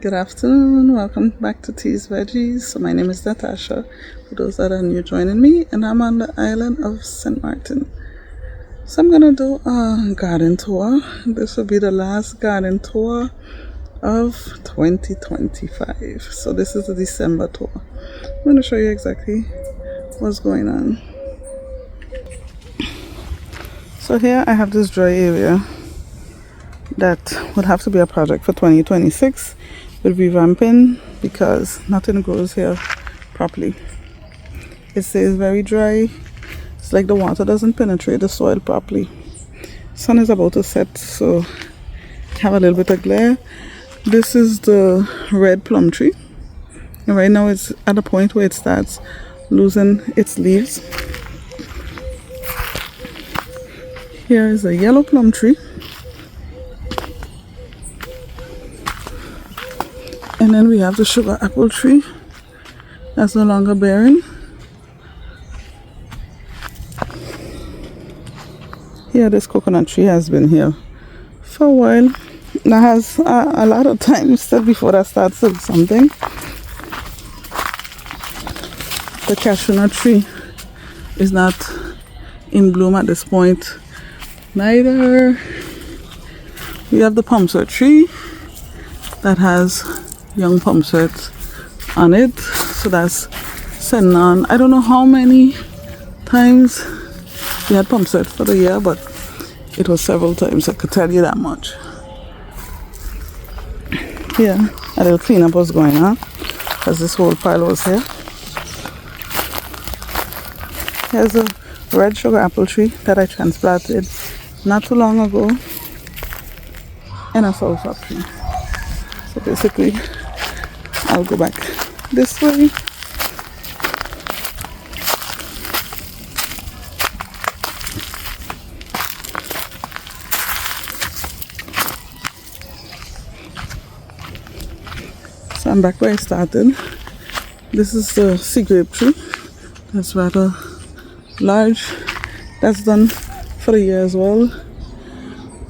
Good afternoon, welcome back to Tea's Veggies. So my name is Natasha, for those that are new joining me, and I'm on the island of St. Martin. So I'm gonna do a garden tour. This will be the last garden tour of 2025. So this is the December tour. I'm gonna show you exactly what's going on. So here I have this dry area that would have to be a project for 2026 with revamping because nothing grows here properly. It stays very dry. It's like the water doesn't penetrate the soil properly. Sun is about to set, so I have a little bit of glare. This is the red plum tree, and right now it's at a point where it starts losing its leaves. Here is a yellow plum tree, and then we have the sugar apple tree that's no longer bearing. Here, this coconut tree has been here for a while. That has a lot of time still before that starts to do something. The cashew nut tree is not in bloom at this point neither. We have the pumpsert tree that has young pumpsets on it, so that's sending on. I don't know how many times we had pumpset for the year, but it was several times, I could tell you that much. Here, a little cleanup was going on because this whole pile was here. Here's a red sugar apple tree that I transplanted not too long ago, and a soursop tree. So basically, I'll go back this way. So I'm back where I started. This is the sea grape tree. That's rather large. That's done for the year as well.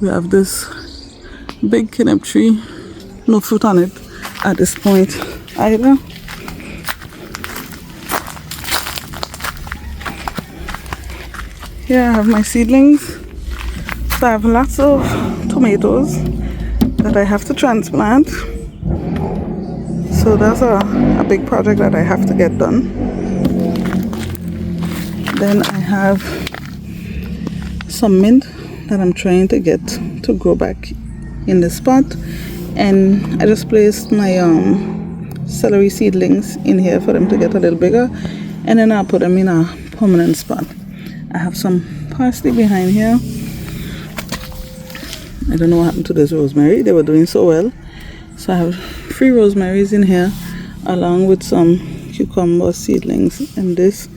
We have this big kinnip tree. No fruit on it at this point either. Here I have my seedlings. So I have lots of tomatoes that I have to transplant. So that's a big project that I have to get done. Then I have some mint that I'm trying to get to grow back in the spot. And I just placed my celery seedlings in here for them to get a little bigger. And then I'll put them in a permanent spot. I have some parsley behind here. I don't know what happened to this rosemary. They were doing so well. So I have 3 rosemaries in here along with some cucumber seedlings, and this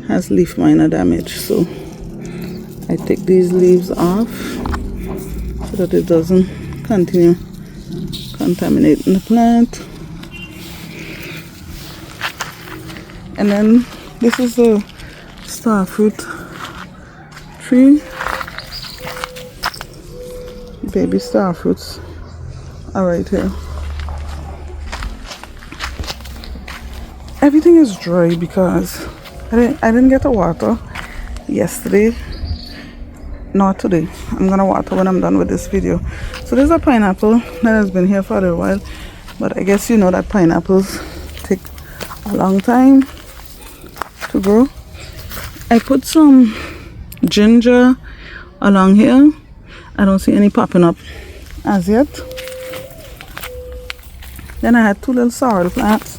has leaf miner damage, so I take these leaves off so that it doesn't continue contaminating the plant. And then this is a starfruit tree. Baby starfruits are right here. Everything is dry because I didn't get to water yesterday, nor today. I'm gonna water when I'm done with this video. So there's a pineapple that has been here for a little while, but I guess you know that pineapples take a long time to grow. I put some ginger along here. I don't see any popping up as yet. Then I had 2 little sorrel plants.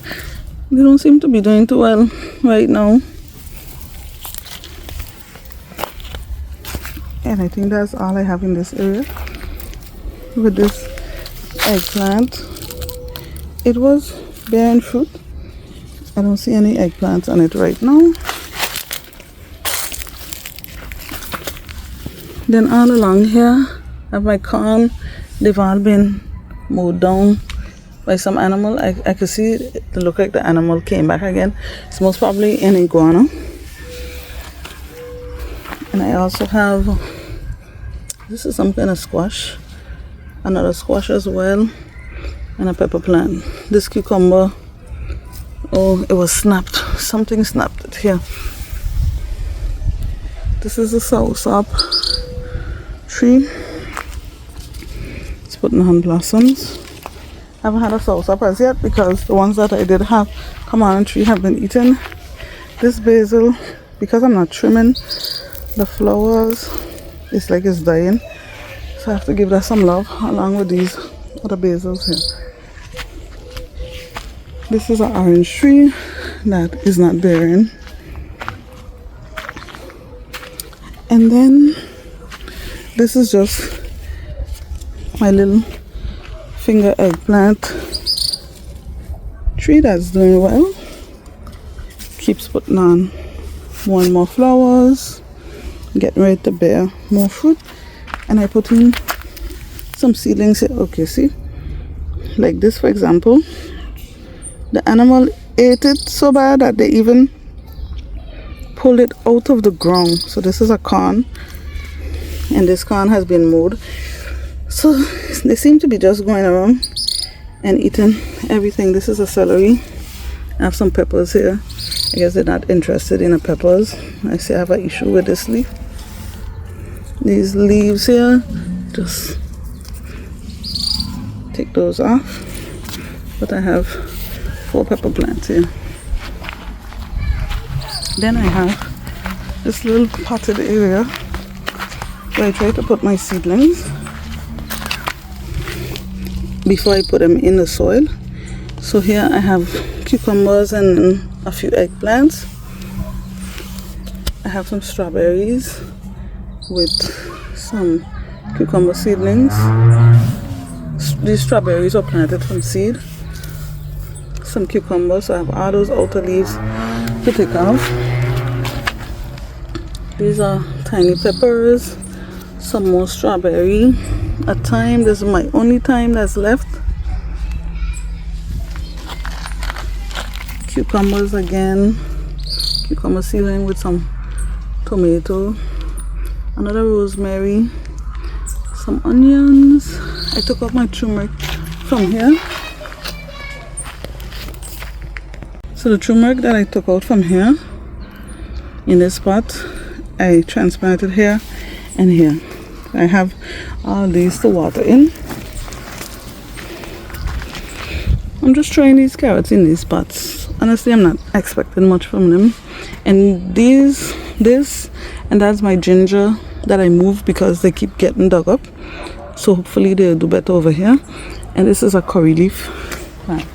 They don't seem to be doing too well right now. And I think that's all I have in this area. With this eggplant, it was bearing fruit. I don't see any eggplants on it right now. Then all along here, I have my corn. They've all been mowed down by some animal. I could see it look like the animal came back again. It's most probably an iguana. And I also have, this is some kind of squash, another squash as well. and a pepper plant. This cucumber, oh, it was snapped. Something snapped it here. This is the soursop tree. It's putting on blossoms. I haven't had a soursop as yet because the ones that I did have come on the tree have been eaten. This basil, because I'm not trimming the flowers, it's like it's dying. So I have to give that some love along with these other basils here. This is an orange tree that is not bearing. And then this is just my little finger eggplant tree that's doing well. Keeps putting on more and more flowers, getting ready to bear more fruit. And I put in some seedlings here. Okay, see, like this for example, the animal ate it so bad that they even pulled it out of the ground. So this is a corn, and this corn has been mowed. So they seem to be just going around and eating everything. This is a celery. I have some peppers here. I guess they're not interested in the peppers. I see I have an issue with this leaf. These leaves here, just take those off. But I have 4 pepper plants here. Then I have this little potted area where I try to put my seedlings before I put them in the soil. So here I have cucumbers and a few eggplants. I have some strawberries with some cucumber seedlings. These strawberries are planted from seed. Some cucumbers, so I have all those outer leaves to take off. These are tiny peppers, some more strawberry, a thyme. This is my only thyme that's left. Cucumbers again, cucumber seedling with some tomato, another rosemary, some onions. I took out my turmeric from here. So the turmeric that I took out from here in this pot, I transplanted here and here. I have all these to water in. I'm just trying these carrots in these pots. Honestly, I'm not expecting much from them. And this, and that's my ginger that I moved because they keep getting dug up. So hopefully they'll do better over here. And this is a curry leaf plant.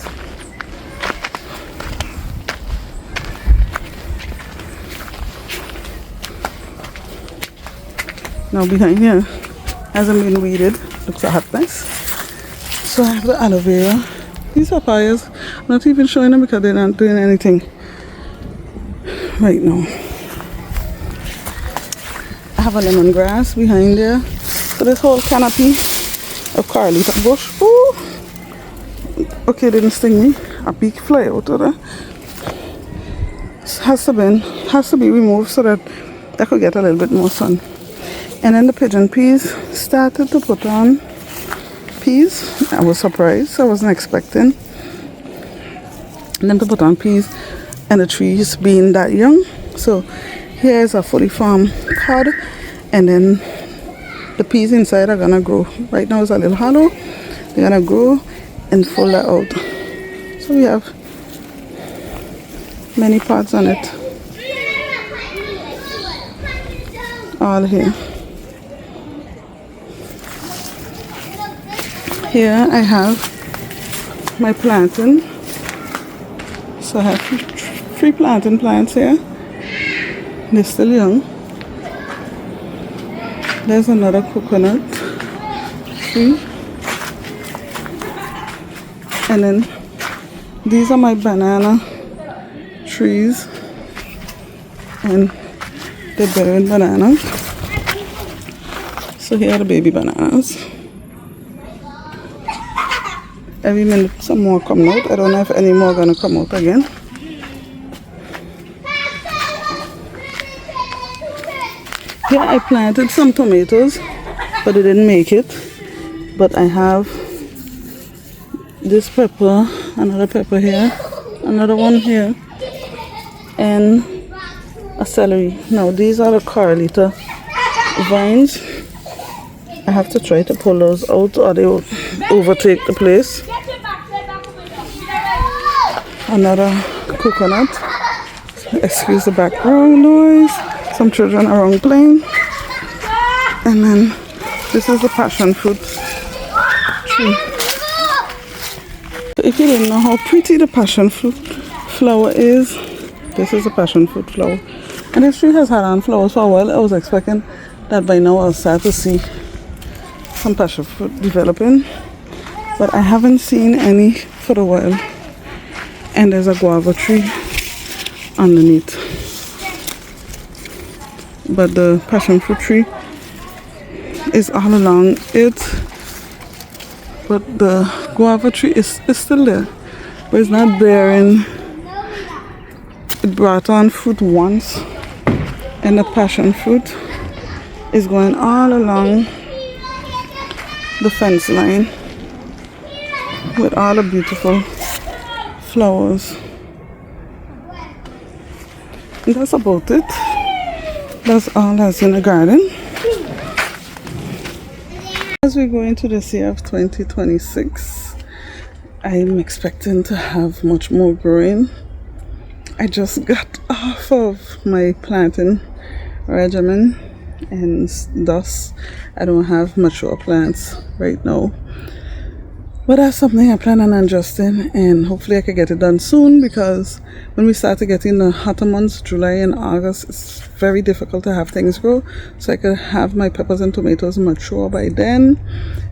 Now behind here hasn't been weeded. Looks a hot mess. So I have the aloe vera. These papayas, I'm not even showing them because they're not doing anything right now. I have a lemongrass behind there. So this whole canopy of Carlita bush. Ooh. Okay, it didn't sting me. A big fly out of there. Has to be removed so that I could get a little bit more sun. And then the pigeon peas started to put on peas. I was surprised. I wasn't expecting them to put on peas, and the trees being that young. So here's a fully formed pod, and then the peas inside are gonna grow. Right now it's a little hollow. They're gonna grow and full that out. So we have many pods on it. All here. Here I have my plantain. So I have 3 plantain plants here. They're still young. There's another coconut tree. And then these are my banana trees. And they're bearing bananas. So here are the baby bananas. Every minute some more come out. I don't know if any more are gonna come out again. Here I planted some tomatoes, but it didn't make it. But I have this pepper, another pepper here, another one here, and a celery. Now these are the Carolita vines. I have to try to pull those out or they will overtake the place. Another coconut. Excuse the background noise. Some children are around playing. And then this is the passion fruit tree. If you didn't know how pretty the passion fruit flower is, this is the passion fruit flower. And this tree has had on flowers for a while. I was expecting that by now I'll start to see some passion fruit developing, but I haven't seen any for a while. And there's a guava tree underneath, but the passion fruit tree is all along it, but the guava tree is still there, but it's not bearing. It brought on fruit once, and the passion fruit is going all along the fence line with all the beautiful flowers. And that's about it. That's all that's in the garden. As we go into this year of 2026, I'm expecting to have much more growing. I just got off of my planting regimen, and thus I don't have mature plants right now. But that's something I plan on adjusting, and hopefully I can get it done soon, because when we start to get in the hotter months, July and August, it's very difficult to have things grow. So I could have my peppers and tomatoes mature by then.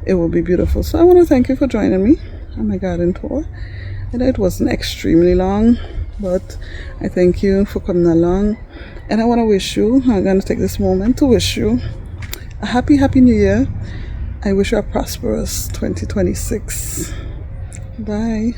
It will be beautiful. So I want to thank you for joining me on my garden tour. And it wasn't extremely long, but I thank you for coming along. And I want to wish you, I'm going to take this moment to wish you a happy new year. I wish you a prosperous 2026. Bye.